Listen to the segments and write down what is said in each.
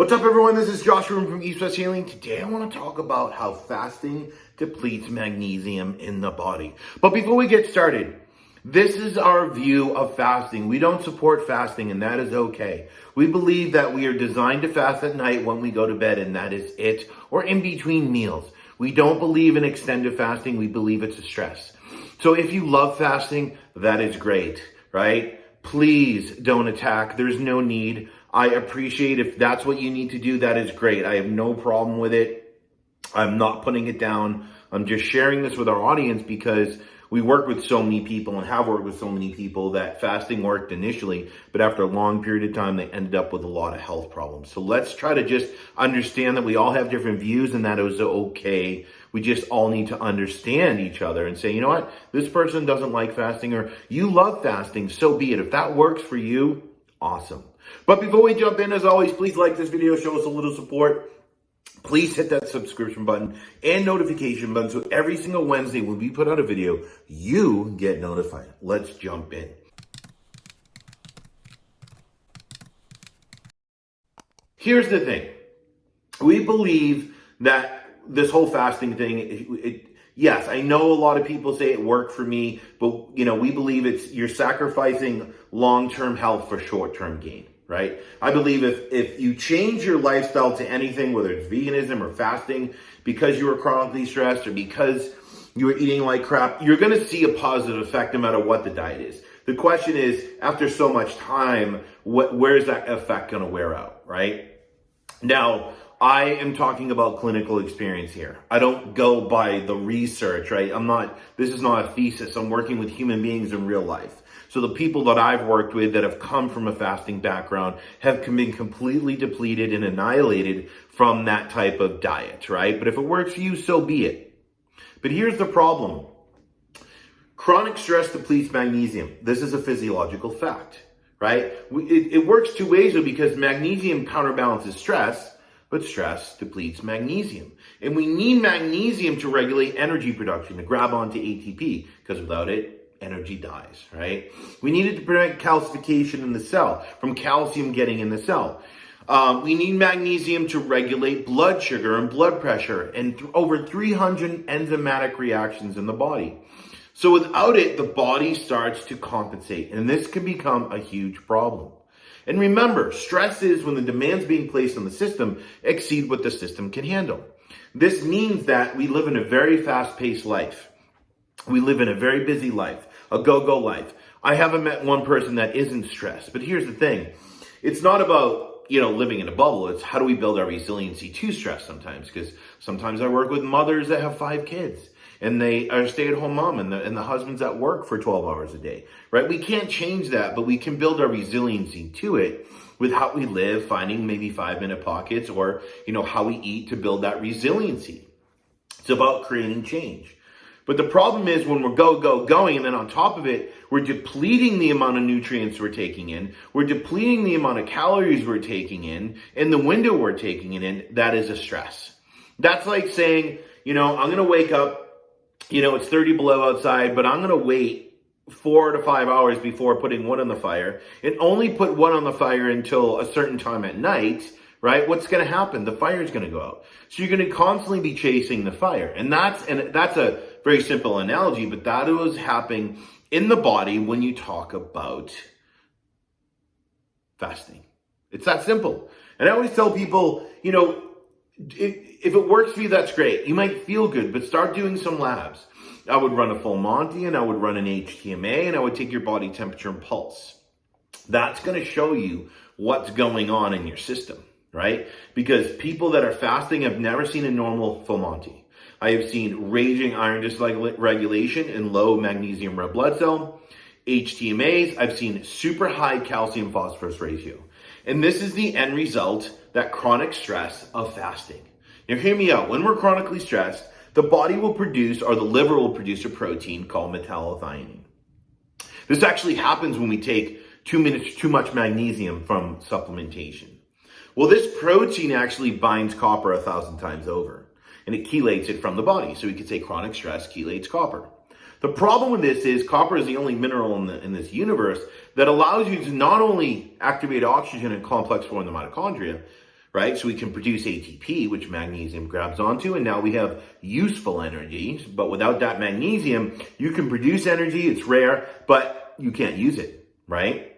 What's up, everyone? This is Joshua from East West Healing. Today I want to talk about how fasting depletes magnesium in the body. But before we get started, this is our view of fasting. We don't support fasting, and that is okay. We believe that we are designed to fast at night when we go to bed, and that is it, or in between meals. We don't believe in extended fasting. We believe it's a stress. So if you love fasting, that is great, right? Please don't attack. There's no need. I appreciate if that's what you need to do. That is great. I have no problem with it. I'm not putting it down. I'm just sharing this with our audience because we work with so many people and have worked with so many people that fasting worked initially, but after a long period of time, they ended up with a lot of health problems. So let's try to just understand that we all have different views and that it was okay. We just all need to understand each other and say, you know what, this person doesn't like fasting, or you love fasting, so be it. If that works for you, awesome. But before we jump in, as always, please like this video, show us a little support. Please hit that subscription button and notification button so every single Wednesday when we put out a video, you get notified. Let's jump in. Here's the thing. We believe that this whole fasting thing, yes, I know a lot of people say it worked for me, but we believe you're sacrificing long-term health for short-term gain. Right? I believe if you change your lifestyle to anything, whether it's veganism or fasting, because you were chronically stressed or because you were eating like crap, you're going to see a positive effect no matter what the diet is. The question is, after so much time, where's that effect going to wear out, right? Now, I am talking about clinical experience here. I don't go by the research, right? This is not a thesis. I'm working with human beings in real life. So the people that I've worked with that have come from a fasting background have been completely depleted and annihilated from that type of diet, right? But if it works for you, so be it. But here's the problem. Chronic stress depletes magnesium. This is a physiological fact, right? It works two ways though, because magnesium counterbalances stress, but stress depletes magnesium. And we need magnesium to regulate energy production, to grab onto ATP, because without it, energy dies, right? We need it to prevent calcification in the cell, from calcium getting in the cell. We need magnesium to regulate blood sugar and blood pressure and over 300 enzymatic reactions in the body. So without it, the body starts to compensate, and this can become a huge problem. And remember, stress is when the demands being placed on the system exceed what the system can handle. This means that we live in a very fast-paced life. We live in a very busy life, a go-go life. I haven't met one person that isn't stressed. But here's the thing. It's not about, living in a bubble. It's how do we build our resiliency to stress sometimes? Because sometimes I work with mothers that have 5 kids and they are a stay-at-home mom and the husband's at work for 12 hours a day, right? We can't change that, but we can build our resiliency to it with how we live, finding maybe 5-minute pockets or, how we eat to build that resiliency. It's about creating change. But the problem is when we're going, and then on top of it, we're depleting the amount of nutrients we're taking in, we're depleting the amount of calories we're taking in, and the window we're taking it in, that is a stress. That's like saying, I'm going to wake up, it's 30 below outside, but I'm going to wait 4 to 5 hours before putting wood on the fire, and only put wood on the fire until a certain time at night, right? What's going to happen? The fire is going to go out. So you're going to constantly be chasing the fire. And that's a very simple analogy, but that is happening in the body when you talk about fasting. It's that simple. And I always tell people, if it works for you, that's great. You might feel good, but start doing some labs. I would run a full Monty and I would run an HTMA and I would take your body temperature and pulse. That's going to show you what's going on in your system. Right? Because people that are fasting have never seen a normal full Monty. I have seen raging iron dysregulation and low magnesium red blood cell. HTMAs, I've seen super high calcium phosphorus ratio. And this is the end result, that chronic stress of fasting. Now hear me out. When we're chronically stressed, the body will produce, or the liver will produce a protein called metallothionein. This actually happens when we take too much magnesium from supplementation. Well, this protein actually binds copper 1,000 times over, and it chelates it from the body. So we could say chronic stress chelates copper. The problem with this is copper is the only mineral in this universe that allows you to not only activate oxygen in complex form in the mitochondria, right? So we can produce ATP, which magnesium grabs onto, and now we have useful energy. But without that magnesium, you can produce energy, it's rare, but you can't use it, right?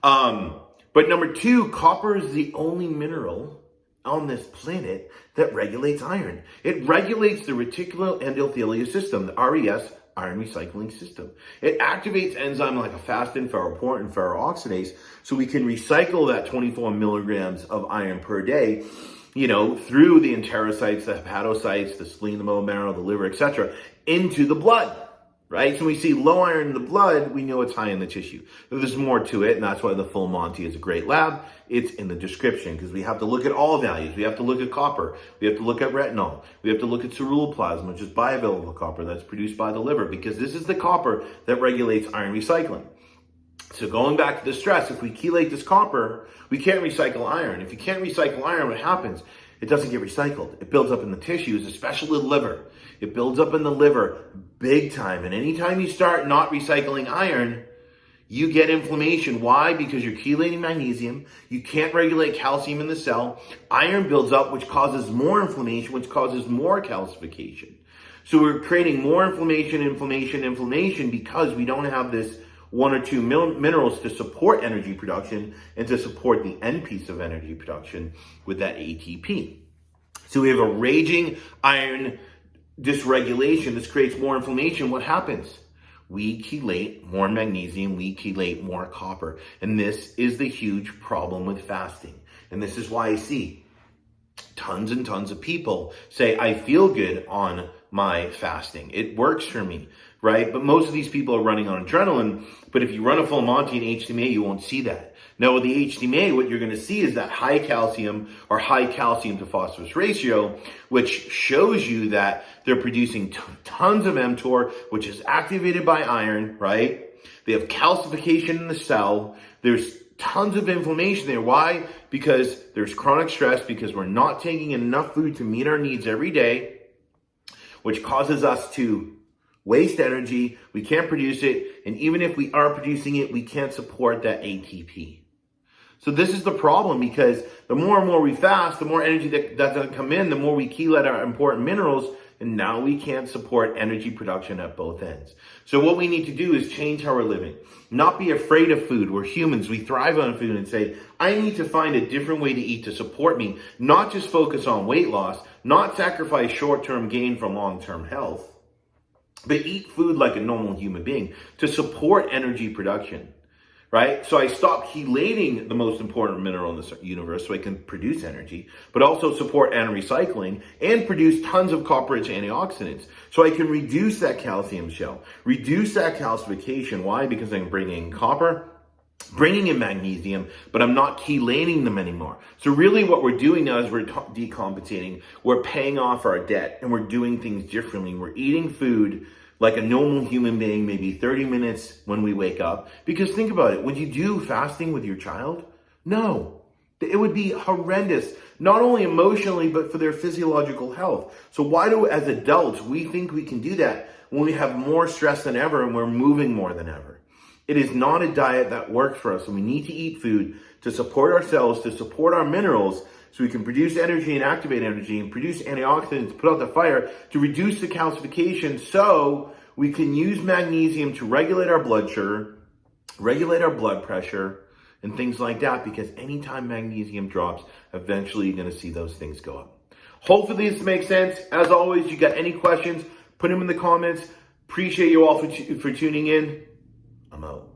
But number two, copper is the only mineral on this planet that regulates iron. It regulates the reticular endothelial system, the RES, iron recycling system. It activates enzymes like a fastin, ferroport, and ferrooxidase, so we can recycle that 24 milligrams of iron per day, through the enterocytes, the hepatocytes, the spleen, the bone marrow, the liver, etc., into the blood. Right? So when we see low iron in the blood, we know it's high in the tissue. There's more to it, and that's why the Full Monty is a great lab. It's in the description, because we have to look at all values. We have to look at copper. We have to look at retinol. We have to look at ceruloplasmin, which is bioavailable copper that's produced by the liver, because this is the copper that regulates iron recycling. So going back to the stress, if we chelate this copper, we can't recycle iron. If you can't recycle iron, what happens? It doesn't get recycled. It builds up in the tissues, especially the liver. It builds up in the liver big time. And anytime you start not recycling iron, you get inflammation. Why? Because you're chelating magnesium. You can't regulate calcium in the cell. Iron builds up, which causes more inflammation, which causes more calcification. So we're creating more inflammation because we don't have this one or two minerals to support energy production and to support the end piece of energy production with that ATP. So we have a raging iron dysregulation. This creates more inflammation. What happens? We chelate more magnesium, we chelate more copper. And this is the huge problem with fasting. And this is why I see tons and tons of people say, I feel good on my fasting. It works for me, right? But most of these people are running on adrenaline. But if you run a Full Monty and HDMA, you won't see that. Now with the HDMA, what you're going to see is that high calcium or high calcium to phosphorus ratio, which shows you that they're producing tons of mTOR, which is activated by iron, right? They have calcification in the cell. There's tons of inflammation there. Why? Because there's chronic stress, because we're not taking enough food to meet our needs every day, which causes us to waste energy. We can't produce it. And even if we are producing it, we can't support that ATP. So this is the problem, because the more and more we fast, the more energy that doesn't come in, the more we chelate our important minerals, and now we can't support energy production at both ends. So what we need to do is change how we're living. Not be afraid of food. We're humans. We thrive on food, and say, I need to find a different way to eat to support me. Not just focus on weight loss, not sacrifice short-term gain for long-term health, but eat food like a normal human being to support energy production. Right? So I stop chelating the most important mineral in this universe so I can produce energy, but also support iron recycling and produce tons of copper-rich antioxidants. So I can reduce that calcium shell, reduce that calcification. Why? Because I'm bringing in copper, bringing in magnesium, but I'm not chelating them anymore. So really what we're doing now is we're decompensating. We're paying off our debt, and we're doing things differently. We're eating food like a normal human being, maybe 30 minutes when we wake up. Because think about it, would you do fasting with your child? No. It would be horrendous, not only emotionally, but for their physiological health. So why do, as adults, we think we can do that when we have more stress than ever and we're moving more than ever? It is not a diet that works for us, and we need to eat food to support ourselves, to support our minerals, so we can produce energy and activate energy and produce antioxidants, put out the fire to reduce the calcification, so we can use magnesium to regulate our blood sugar, regulate our blood pressure, and things like that, because anytime magnesium drops, eventually you're going to see those things go up. Hopefully this makes sense. As always, you got any questions, put them in the comments. Appreciate you all for tuning in. I'm out.